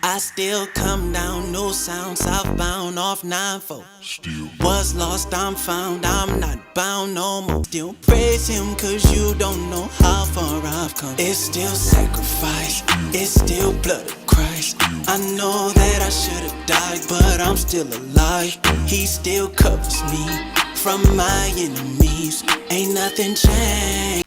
I still come down, no sound, southbound off 9-4. Still Was lost, I'm found, I'm not bound no more. Still praise him, cause you don't know how far I've come. It's still sacrifice, it's still blood of Christ. I know that I should've died, but I'm still alive. He still covers me from my enemies. Ain't nothing changed.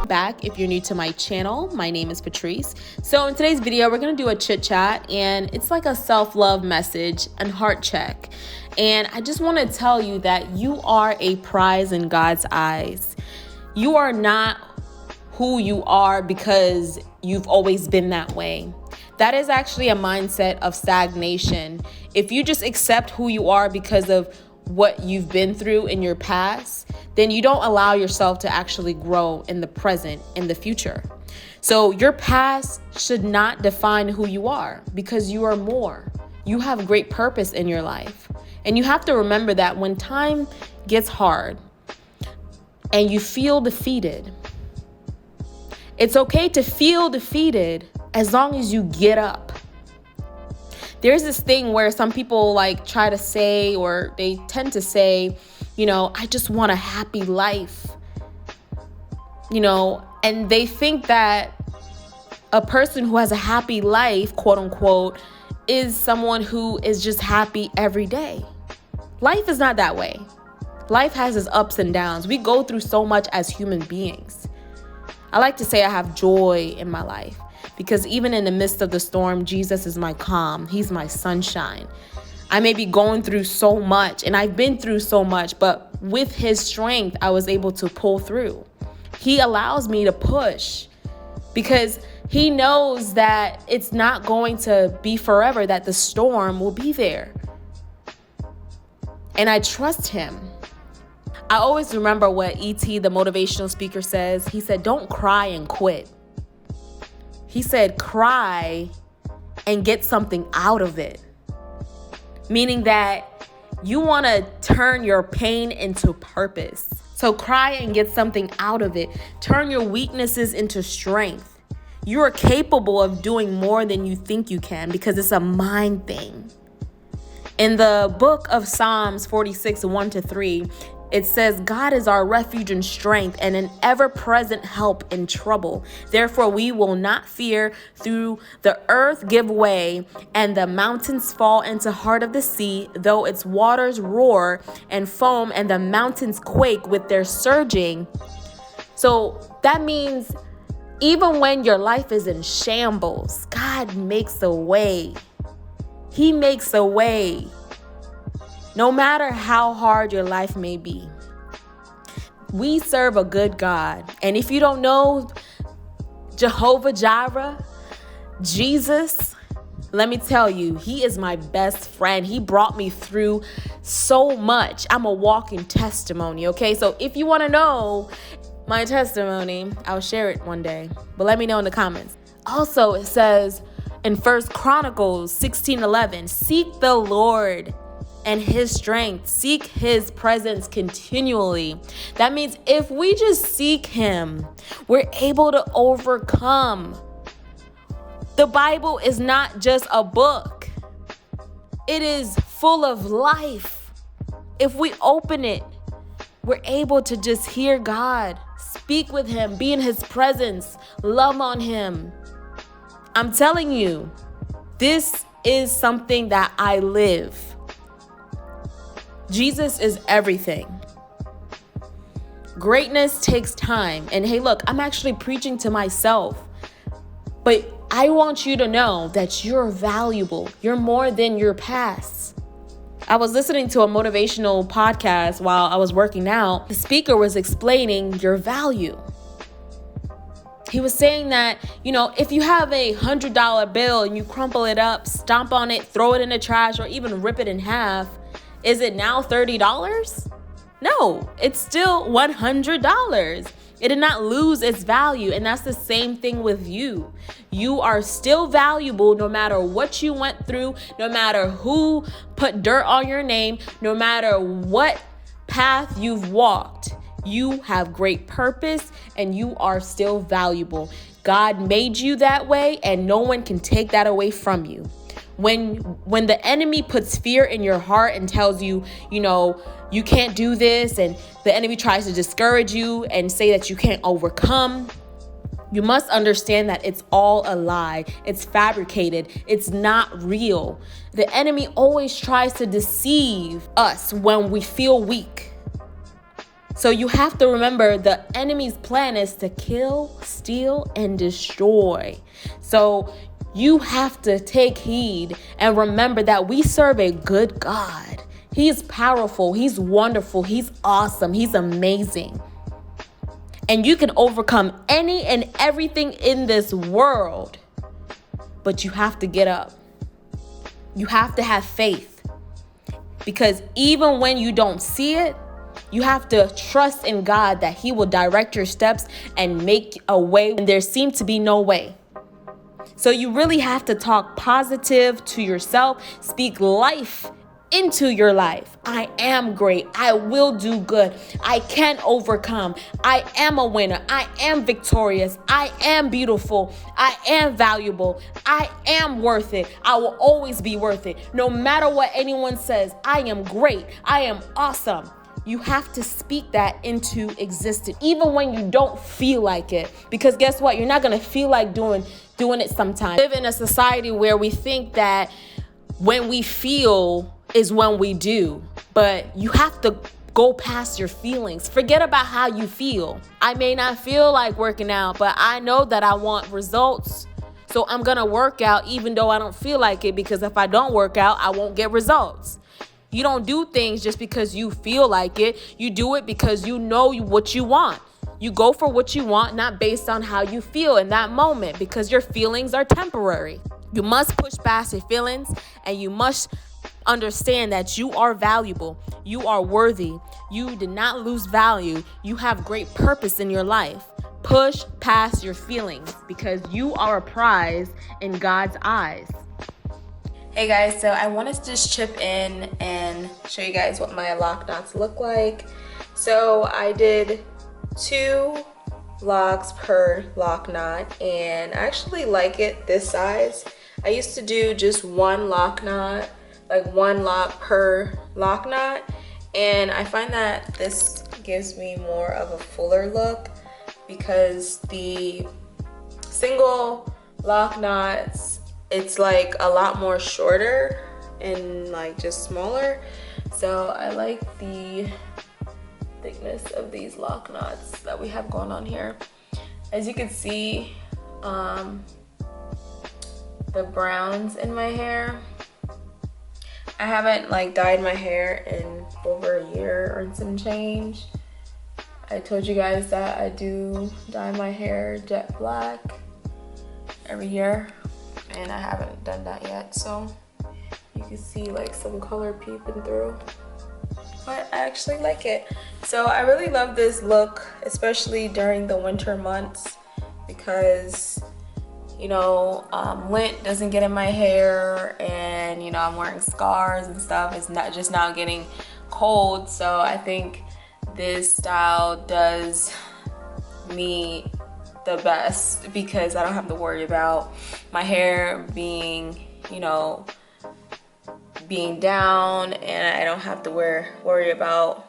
Back if you're new to my channel. My name is Patrice. So in today's video we're gonna do a chit chat, and it's like a self-love message and heart check. And I just want to tell you that you are a prize in God's eyes. You are not who you are because you've always been that way. That is actually a mindset of stagnation. If you just accept who you are because of what you've been through in your past, then you don't allow yourself to actually grow in the present, in the future. So your past should not define who you are, because you are more. You have great purpose in your life. And you have to remember that when time gets hard and you feel defeated, it's okay to feel defeated as long as you get up. There's this thing where some people like try to say, or they tend to say, I just want a happy life, and they think that a person who has a happy life, quote unquote, is someone who is just happy every day. Life is not that way. Life has its ups and downs. We go through so much as human beings. I like to say I have joy in my life, because even in the midst of the storm, Jesus is my calm. He's my sunshine. I may be going through so much, and I've been through so much, but with his strength, I was able to pull through. He allows me to push because he knows that it's not going to be forever, that the storm will be there. And I trust him. I always remember what E.T., the motivational speaker, says. He said, don't cry and quit. He said, cry and get something out of it. Meaning that you want to turn your pain into purpose. So cry and get something out of it. Turn your weaknesses into strength. You are capable of doing more than you think you can, because it's a mind thing. In the book of Psalms 46, 1-3, it says, God is our refuge and strength and an ever-present help in trouble. Therefore, we will not fear, though the earth give way and the mountains fall into heart of the sea, though its waters roar and foam and the mountains quake with their surging. So that means even when your life is in shambles, God makes a way. He makes a way. No matter how hard your life may be, we serve a good God. And if you don't know Jehovah Jireh, Jesus, let me tell you, he is my best friend. He brought me through so much. I'm a walking testimony, okay? So if you want to know my testimony, I'll share it one day. But let me know in the comments. Also, it says in 1 Chronicles 16:11, seek the Lord and his strength. Seek his presence continually. That means if we just seek him, we're able to overcome. The Bible is not just a book. It is full of life. If we open it, we're able to just hear God, speak with him, be in his presence, love on him. I'm telling you, this is something that I live. Jesus is everything. Greatness takes time. And hey, look, I'm actually preaching to myself. But I want you to know that you're valuable. You're more than your past. I was listening to a motivational podcast while I was working out. The speaker was explaining your value. He was saying that, if you have a $100 bill and you crumple it up, stomp on it, throw it in the trash, or even rip it in half, is it now $30? No, it's still $100. It did not lose its value. And that's the same thing with you. You are still valuable no matter what you went through, no matter who put dirt on your name, no matter what path you've walked. You have great purpose and you are still valuable. God made you that way and no one can take that away from you. When the enemy puts fear in your heart and tells you, you can't do this, and the enemy tries to discourage you and say that you can't overcome, you must understand that it's all a lie. It's fabricated. It's not real. The enemy always tries to deceive us when we feel weak. So you have to remember the enemy's plan is to kill, steal, and destroy. So you have to take heed and remember that we serve a good God. He's powerful. He's wonderful. He's awesome. He's amazing. And you can overcome any and everything in this world. But you have to get up. You have to have faith. Because even when you don't see it, you have to trust in God that He will direct your steps and make a way when there seems to be no way. So you really have to talk positive to yourself. Speak life into your life. I am great. I will do good. I can overcome. I am a winner. I am victorious. I am beautiful. I am valuable. I am worth it. I will always be worth it. No matter what anyone says, I am great. I am awesome. You have to speak that into existence, even when you don't feel like it. Because guess what? You're not going to feel like doing it sometimes. We live in a society where we think that when we feel is when we do. But you have to go past your feelings. Forget about how you feel. I may not feel like working out, but I know that I want results. So I'm going to work out even though I don't feel like it, because if I don't work out, I won't get results. You don't do things just because you feel like it. You do it because you know what you want. You go for what you want, not based on how you feel in that moment, because your feelings are temporary. You must push past your feelings, and you must understand that you are valuable. You are worthy. You did not lose value. You have great purpose in your life. Push past your feelings because you are a prize in God's eyes. Hey guys, so I wanted to just chip in and show you guys what my lock knots look like. So I did 2 locks per lock knot, and I actually like it this size. I used to do just 1 lock knot, like 1 lock per lock knot, and I find that this gives me more of a fuller look because the single lock knots, it's like a lot more shorter and like just smaller. So I like the thickness of these lock knots that we have going on here. As you can see, the browns in my hair, I haven't like dyed my hair in over a year or some change. I told you guys that I do dye my hair jet black every year, and I haven't done that yet, so you can see like some color peeping through, but I actually like it. So I really love this look, especially during the winter months, because lint doesn't get in my hair, and I'm wearing scarves and stuff. It's not just now getting cold, so I think this style does me the best because I don't have to worry about my hair being down, and I don't have to worry about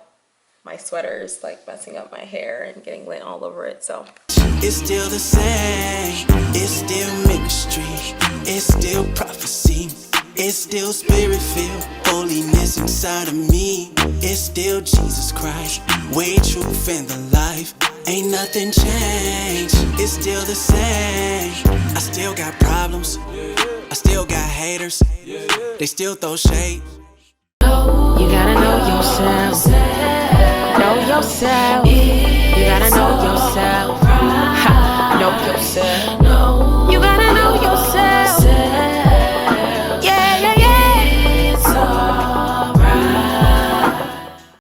my sweaters like messing up my hair and getting lint all over it. So it's still the same, it's still ministry, it's still prophecy, it's still spirit filled holiness inside of me. It's still Jesus Christ, way truth and the life. Ain't nothing changed, it's still the same. I still got problems, I still got haters, they still throw shade. You gotta know yourself. Know yourself. You gotta